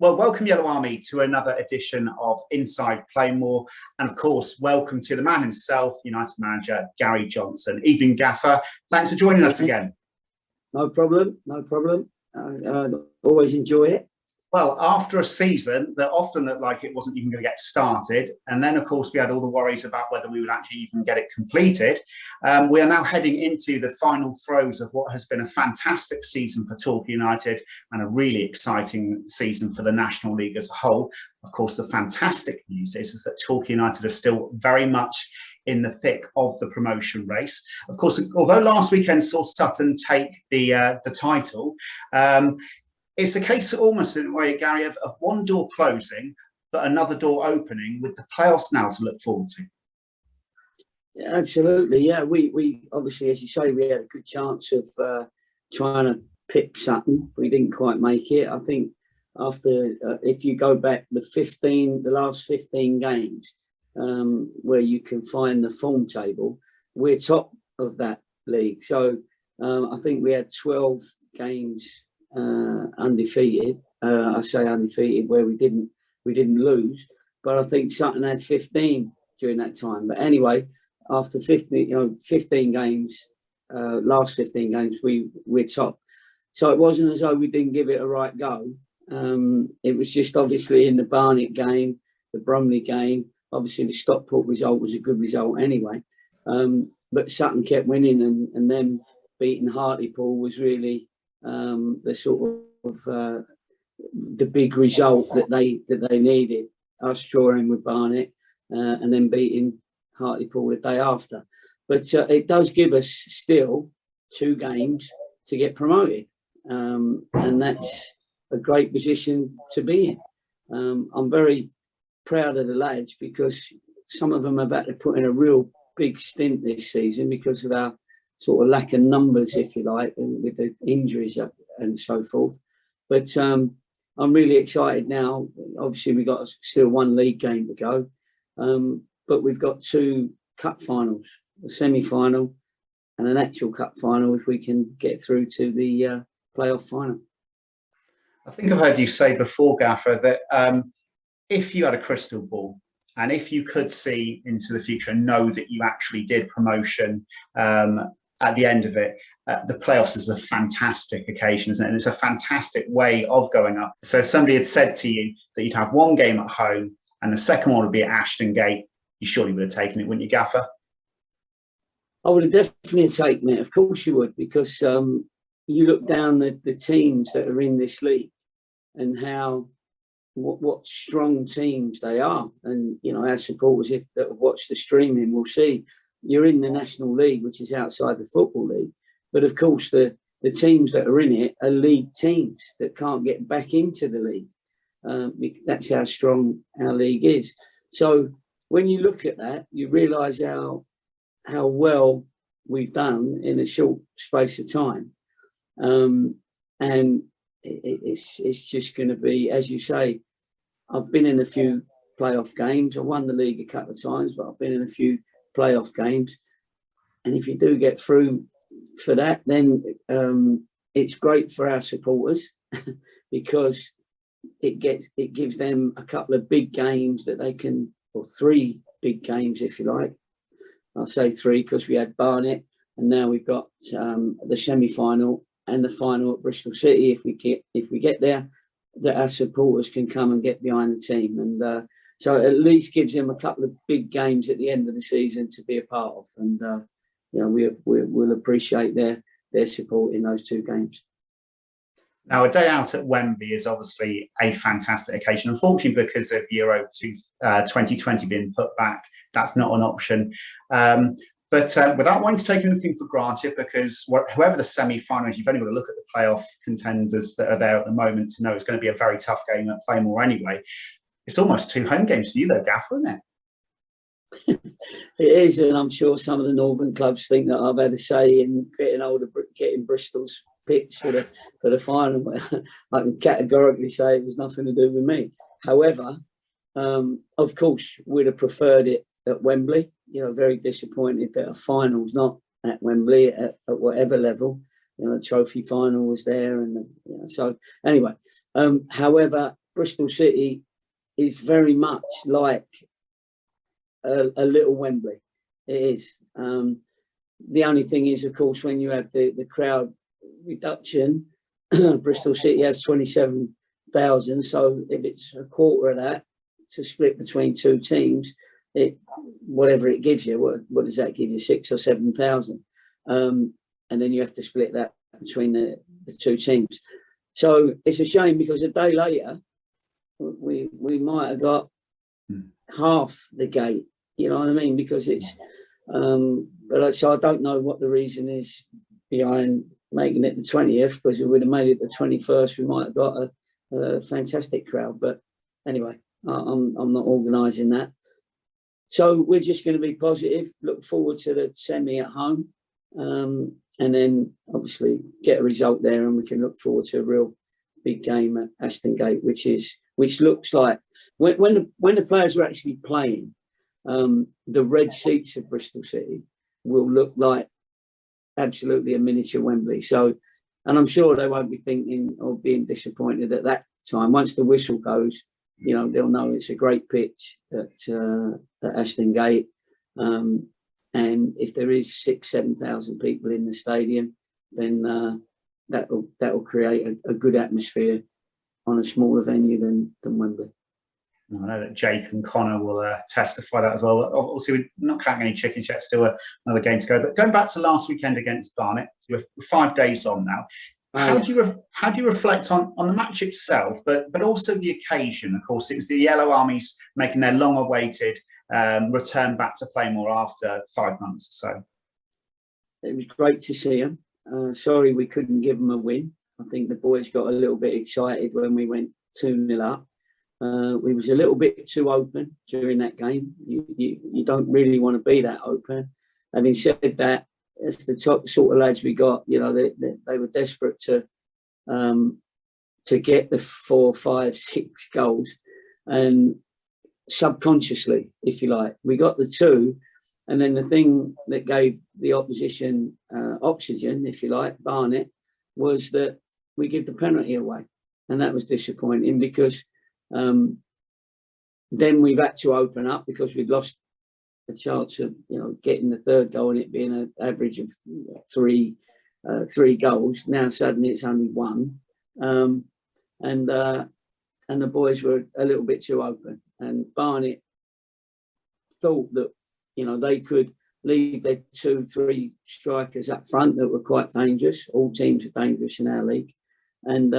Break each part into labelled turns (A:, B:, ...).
A: Well, welcome Yellow Army to another edition of Inside Plainmoor, and of course, welcome to the man himself, United manager Gary Johnson. Evening, Gaffer. Thanks for joining us again.
B: No problem, no problem. I always enjoy it.
A: Well, after a season that often looked like it wasn't even going to get started, and then, of course, we had all the worries about whether we would actually even get it completed, we are now heading into the final throes of what has been a fantastic season for Torquay United and a really exciting season for the National League as a whole. Of course, the fantastic news is that Torquay United are still very much in the thick of the promotion race. Of course, although last weekend saw Sutton take the title, it's a case almost in a way, Gary, of one door closing, but another door opening with the playoffs now to look forward to.
B: Yeah, absolutely. Yeah, we obviously, as you say, we had a good chance of trying to pip Sutton. We didn't quite make it. I think after, if you go back the last 15 games, where you can find the form table, we're top of that league. So I think we had 12 games undefeated. I say undefeated where we didn't lose, but I think Sutton had 15 during that time. But anyway, after 15 games, last 15 games, we're top. So it wasn't as though we didn't give it a right go. It was just obviously in the Barnet game, the Bromley game. Obviously, the Stockport result was a good result anyway. But Sutton kept winning, and then beating Hartlepool was really the sort of the big result that they needed. Us drawing with Barnet and then beating Hartlepool the day after. But it does give us still 2 games to get promoted, and that's a great position to be in. I'm very proud of the lads because some of them have had to put in a real big stint this season because of our sort of lack of numbers, if you like, and with the injuries and so forth. But I'm really excited now. Obviously, we've got still 1 league game to go, but we've got 2 cup finals, a semi-final and an actual cup final if we can get through to the playoff final.
A: I think I've heard you say before, Gaffer, that if you had a crystal ball and if you could see into the future and know that you actually did promotion at the end of it, the playoffs is a fantastic occasion, isn't it? And it's a fantastic way of going up. So if somebody had said to you that you'd have 1 game at home and the second one would be at Ashton Gate, you surely would have taken it, wouldn't you, Gaffer? I
B: would have definitely taken it. Of course you would, because you look down the teams that are in this league and what strong teams they are. And, you know, our supporters, if that watch the streaming, will see you're in the National League, which is outside the Football League. But of course, the teams that are in it are league teams that can't get back into the league. That's how strong our league is. So when you look at that, you realise how well we've done in a short space of time. And it's just going to be, as you say, I've been in a few playoff games. I won the league a couple of times, but I've been in a few playoff games. And if you do get through for that, then it's great for our supporters because it gives them a couple of big games that they can, or 3 big games, if you like. I'll say 3 because we had Barnet, and now we've got the semi-final and the final at Bristol City. If we get there, that our supporters can come and get behind the team, and so it at least gives them a couple of big games at the end of the season to be a part of, and you know, we'll appreciate their support in those 2 games.
A: Now, a day out at Wembley is obviously a fantastic occasion. Unfortunately, because of Euro 2020 being put back, that's not an option. But without wanting to take anything for granted, because whoever the semi-final is, you've only got to look at the playoff contenders that are there at the moment to know it's going to be a very tough game at Plainmoor anyway. It's almost 2 home games for you though, Gaffer, isn't it?
B: It is, and I'm sure some of the northern clubs think that I've had a say in getting Bristol's pitch for the final. I can categorically say it was nothing to do with me. However, of course, we'd have preferred it at Wembley. You know, very disappointed that a final's not at Wembley at whatever level. You know, the trophy final was there, and so anyway. However, Bristol City is very much like a little Wembley. It is. The only thing is, of course, when you have the crowd reduction, Bristol City has 27,000. So if it's a quarter of that to split between two teams, whatever it gives you, what does that give you? 6,000 or 7,000, and then you have to split that between the two teams. So it's a shame, because a day later we might have got half the gate. You know what I mean? Because it's but so I don't know what the reason is behind making it the 20th, because if we would have made it the 21st, we might have got a fantastic crowd. But anyway, I'm not organising that. So we're just going to be positive, look forward to the semi at home, and then obviously get a result there, and we can look forward to a real big game at Ashton Gate, which looks like when the players are actually playing, the red seats of Bristol City will look like absolutely a miniature Wembley. So, and I'm sure they won't be thinking or being disappointed at that time. Once the whistle goes, you know, they'll know it's a great pitch at Ashton Gate. And if there is 6,000-7,000 people in the stadium, then that will create a good atmosphere on a smaller venue than Wembley.
A: I know that Jake and Connor will testify that as well. Obviously, we're not counting any chickens yet, still another game to go. But going back to last weekend against Barnet, we're 5 days on now. How do you reflect on the match itself, but also the occasion? Of course, it was the Yellow Armies making their long-awaited return back to Plainmoor after 5 months or so.
B: It was great to see them. Sorry we couldn't give them a win. I think the boys got a little bit excited when we went 2-0 up. We was a little bit too open during that game. You don't really want to be that open. Having said that, it's the top sort of lads we got. You know, they were desperate to get the 4, 5, 6 goals, and subconsciously, if you like, we got the 2. And then the thing that gave the opposition oxygen, if you like, Barnet, was that we give the penalty away, and that was disappointing, because then we've had to open up, because we'd lost a chance of, you know, getting the 3rd goal and it being an average of 3 goals. Now suddenly it's only 1, and the boys were a little bit too open, and Barnet thought that, you know, they could leave their 2, 3 strikers up front that were quite dangerous. All teams are dangerous in our league, and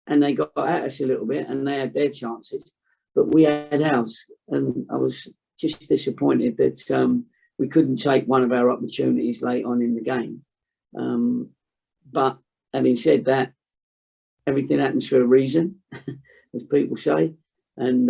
B: they got at us a little bit, and they had their chances, but we had ours. And I was just disappointed that we couldn't take one of our opportunities late on in the game. But having said that, everything happens for a reason, as people say, and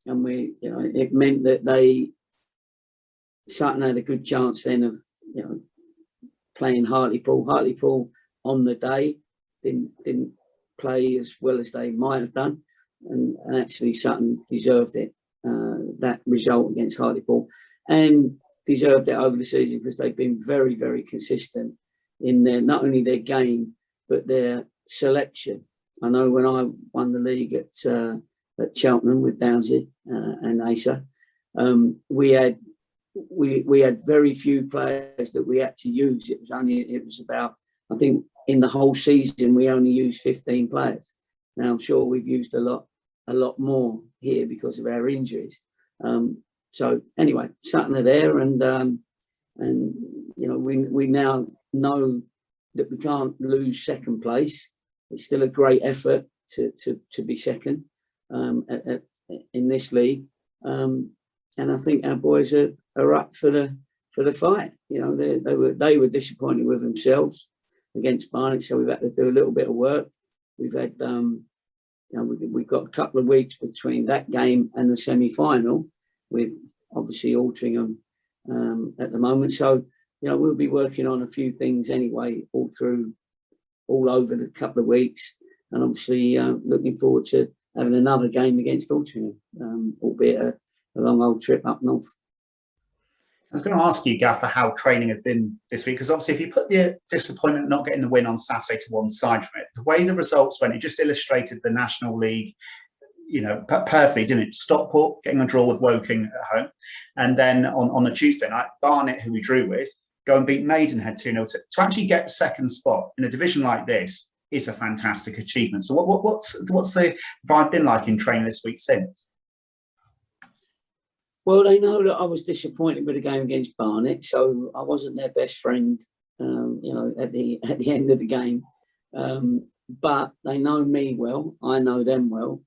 B: we, you know, it meant that Sutton had a good chance then of, you know, playing Hartlepool. Hartlepool on the day didn't play as well as they might have done, and actually Sutton deserved it, that result against Hartlepool, and deserved it over the season, because they've been very, very consistent in not only their game but their selection. I know when I won the league at Cheltenham with Downsy and Asa, we had very few players that we had to use. It was about, I think in the whole season we only used 15 players. Now I'm sure we've used a lot more here because of our injuries. So anyway, Sutton are there, and you know, we now know that we can't lose second place. It's still a great effort to be second in this league, and I think our boys are up for the fight. You know, they were disappointed with themselves against Barnet, so we've had to do a little bit of work. We've had you know, we've got a couple of weeks between that game and the semi-final, with obviously Altrincham at the moment. So, you know, we'll be working on a few things anyway, all over the couple of weeks, and obviously looking forward to having another game against Altrincham, albeit a long old trip up north.
A: I was going to ask you, Gaffer, how training had been this week, because obviously if you put the disappointment of not getting the win on Saturday to one side from it, the way the results went, it just illustrated the National League, perfectly, didn't it? Stockport getting a draw with Woking at home. And then on the Tuesday night, Barnet, who we drew with, go and beat Maidenhead 2-0. To actually get a second spot in a division like this is a fantastic achievement. So what's the vibe been like in training this week since?
B: Well, they know that I was disappointed with the game against Barnet, so I wasn't their best friend, at the end of the game. But they know me well, I know them well,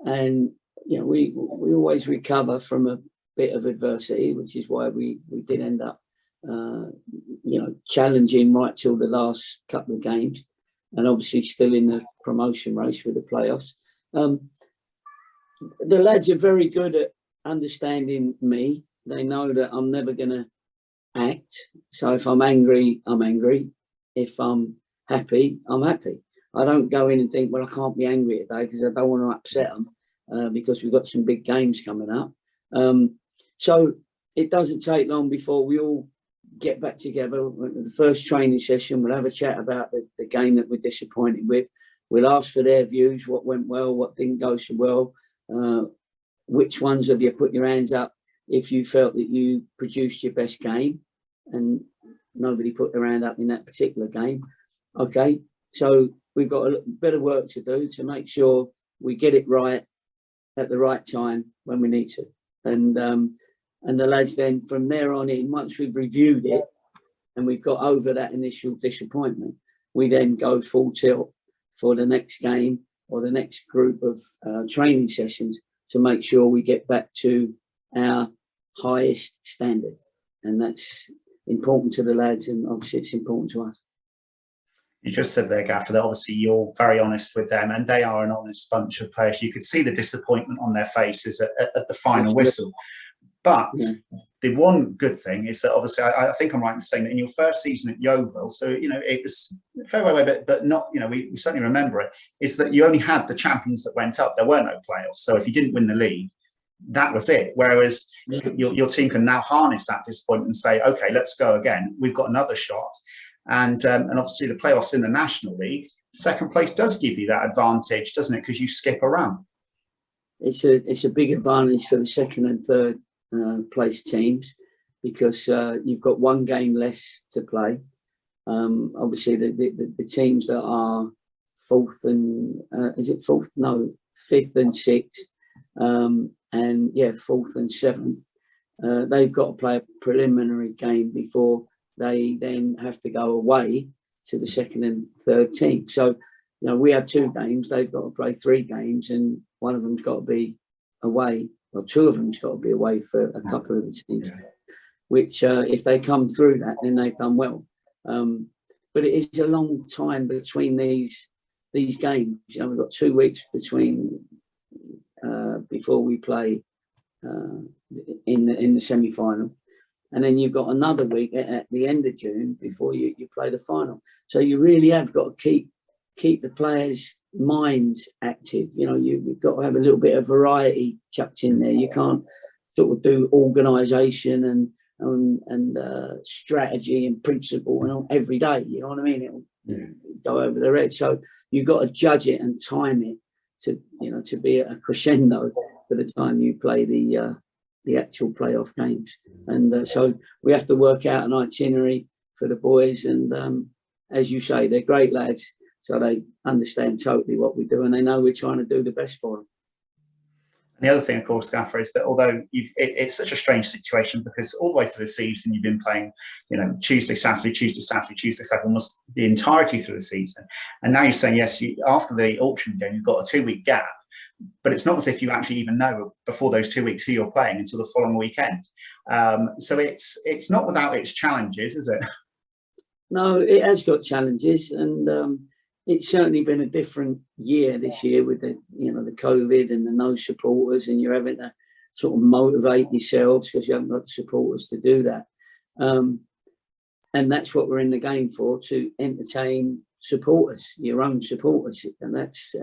B: and we always recover from a bit of adversity, which is why we did end up, challenging right till the last couple of games, and obviously still in the promotion race with the playoffs. The lads are very good at understanding me. They know that I'm never going to act. So if I'm angry, I'm angry. If I'm happy, I'm happy. I don't go in and think, well, I can't be angry today because I don't want to upset them because we've got some big games coming up. So it doesn't take long before we all get back together. The first training session, we'll have a chat about the game that we're disappointed with. We'll ask for their views, what went well, what didn't go so well. Which ones have you put your hands up if you felt that you produced your best game and nobody put their hand up in that particular game? Okay, so we've got a bit of work to do to make sure we get it right at the right time when we need to. And the lads then from there on in, once we've reviewed it and we've got over that initial disappointment, we then go full tilt for the next game or the next group of training sessions to make sure we get back to our highest standard. And that's important to the lads, and obviously it's important to us.
A: You just said there, Gaffer, that obviously you're very honest with them, and they are an honest bunch of players. You could see the disappointment on their faces at the final whistle. But the one good thing is that obviously I think I'm right in saying that in your first season at Yeovil, so it was a fair way away, but not, we certainly remember it, is that you only had the champions that went up. There were no playoffs. So if you didn't win the league, that was it. Whereas your team can now harness that disappointment and say, okay, let's go again. We've got another shot. And obviously the playoffs in the National League, second place does give you that advantage, doesn't it? Because you skip around.
B: It's a big advantage for the second and third place teams because you've got one game less to play. Obviously the teams that are fourth and fifth and sixth, fourth and seventh, they've got to play a preliminary game before they then have to go away to the second and third team. So we have two games, they've got to play three games, and one of them's got to be away. Well, two of them's got to be away for a couple of the teams, which if they come through that, then they've done well. But it is a long time between these games. We've got 2 weeks between before we play in the semi-final, and then you've got another week at the end of June before you play the final. So you really have got to keep the players' minds active. You've got to have a little bit of variety chucked in there. You can't sort of do organisation and strategy and principle and every day. You know what I mean? It'll go over their head. So you've got to judge it and time it to be a crescendo for the time you play the actual playoff games. And so we have to work out an itinerary for the boys. And as you say, they're great lads. So they understand totally what we do, and they know we're trying to do the best for them.
A: And the other thing, of course, Gaffer, is that although it's such a strange situation because all the way through the season you've been playing, Tuesday, Saturday, almost the entirety through the season. And now you're saying, yes, after the Altrincham game, you've got a 2-week gap, but it's not as if you actually even know before those 2 weeks who you're playing until the following weekend. So it's not without its challenges, is it?
B: No, it has got challenges, and it's certainly been a different year this year with the COVID and the no supporters, and you're having to sort of motivate yourselves because you haven't got the supporters to do that. And that's what we're in the game for, to entertain supporters, your own supporters. And that's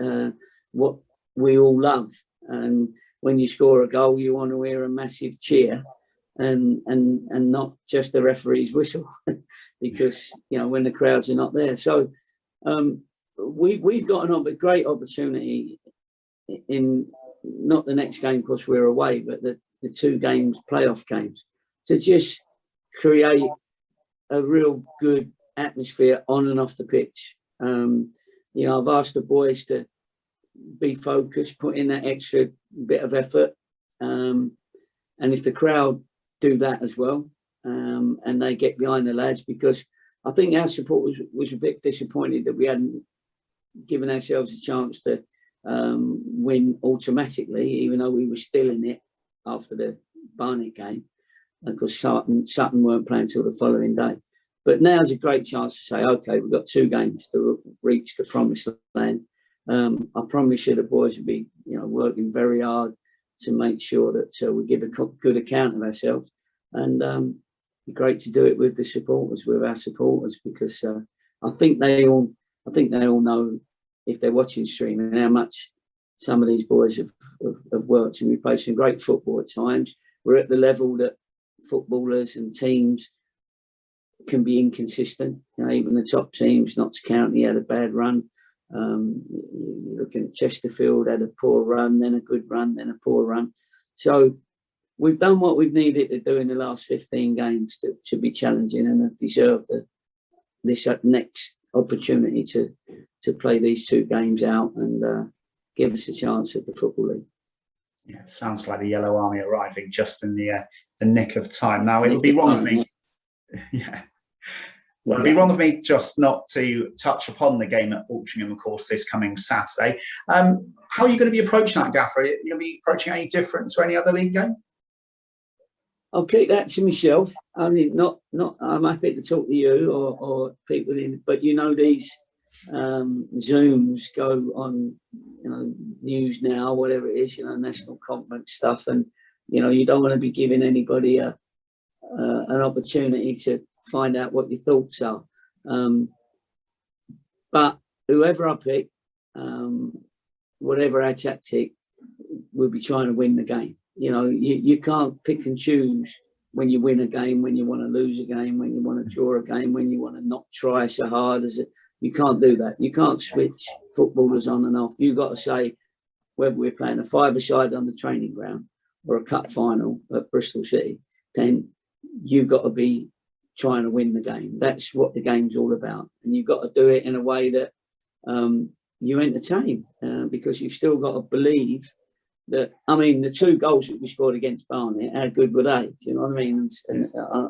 B: what we all love. And when you score a goal, you want to hear a massive cheer. and not just the referee's whistle, because when the crowds are not there. So we've got a great opportunity in not the next game because we're away, but the 2 games, playoff games, to just create a real good atmosphere on and off the pitch. I've asked the boys to be focused, put in that extra bit of effort, and if the crowd do that as well, and they get behind the lads, because I think our support was a bit disappointed that we hadn't given ourselves a chance to win automatically, even though we were still in it after the Barnet game, because Sutton weren't playing till the following day. But now's a great chance to say, okay, we've got 2 games to reach the promised land. I promise you the boys will be, working very hard to make sure that we give a good account of ourselves, and be great to do it with our supporters, because I think they all know, if they're watching streaming, how much some of these boys have worked, and we play some great football at times. We're at the level that footballers and teams can be inconsistent. Even the top teams, Notts County had a bad run. You're looking at Chesterfield, had a poor run, then a good run, then a poor run. So we've done what we've needed to do in the last 15 games to be challenging, and have deserved this next opportunity to play these 2 games out and give us a chance at the Football League.
A: Yeah, it sounds like the Yellow Army arriving just in the nick of time. Now, it would be wrong of me. Yeah. Well, it'd be wrong of me just not to touch upon the game at Altrincham, of course, this coming Saturday. How are you going to be approaching that, Gaffer? Are you going to be approaching any different to any other league game?
B: I'll keep that to myself. I mean, not. I'm happy to talk to you or people in, but these Zooms go on, News Now, whatever it is, national conference stuff, and you don't want to be giving anybody an opportunity to find out what your thoughts are. But whoever I pick, whatever our tactic, we'll be trying to win the game. You can't pick and choose when you win a game, when you want to lose a game, when you want to draw a game, when you want to not try so hard as it. You can't do that. You can't switch footballers on and off. You've got to say whether we're playing a 5-a-side on the training ground or a cup final at Bristol City, then you've got to be trying to win the game. That's what the game's all about. And you've got to do it in a way that you entertain, because you've still got to believe that, the 2 goals that we scored against Barnet, how good were they? Do you know what I mean? And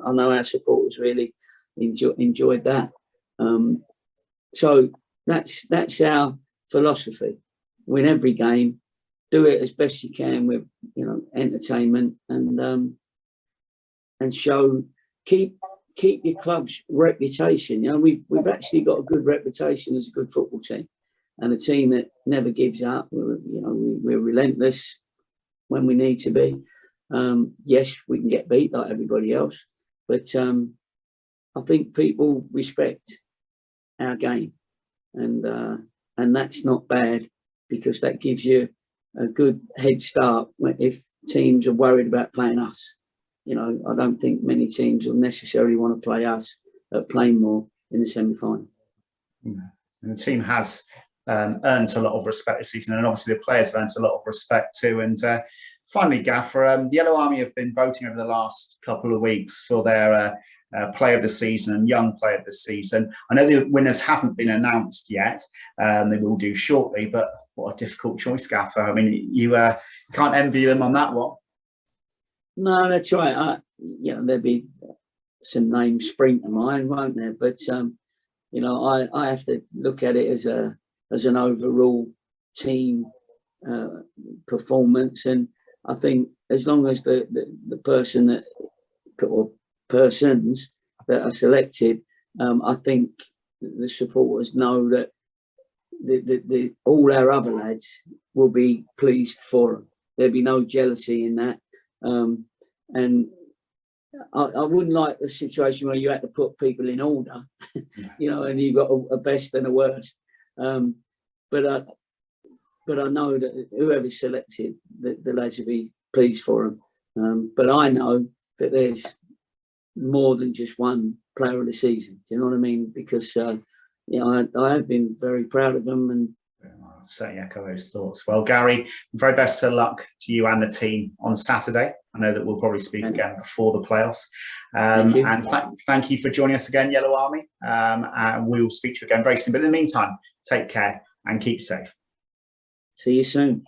B: I know our supporters really enjoyed that. So that's our philosophy. Win every game, do it as best you can with entertainment, and show keep your club's reputation. We've actually got a good reputation as a good football team, and a team that never gives up. We're relentless when we need to be. Yes, we can get beat like everybody else, but I think people respect our game, and that's not bad, because that gives you a good head start if teams are worried about playing us. I don't think many teams will necessarily want to play us at Plainmoor in the semi-final.
A: And the team has earned a lot of respect this season, and obviously the players have earned a lot of respect too. And finally, Gaffer, the Yellow Army have been voting over the last couple of weeks for their Player of the Season and Young Player of the Season. I know the winners haven't been announced yet. They will do shortly, but what a difficult choice, Gaffer. You can't envy them on that one.
B: No, that's right. There'll be some names spring to mind, won't there? But I have to look at it as an overall team performance, and I think as long as the person that or persons that are selected, I think the supporters know that all our other lads will be pleased for them. There'll be no jealousy in that. And I wouldn't like the situation where you had to put people in order, and you've got a best and a worst. But I know that whoever's selected, the lads will be pleased for them. But I know that there's more than just one player of the season. Do you know what I mean? Because I have been very proud of them, and
A: I'll certainly echo those thoughts. Well, Gary, very best of luck to you and the team on Saturday. I know that we'll probably speak again before the playoffs. And thank you for joining us again, Yellow Army. And we will speak to you again very soon. But in the meantime, take care and keep safe.
B: See you soon.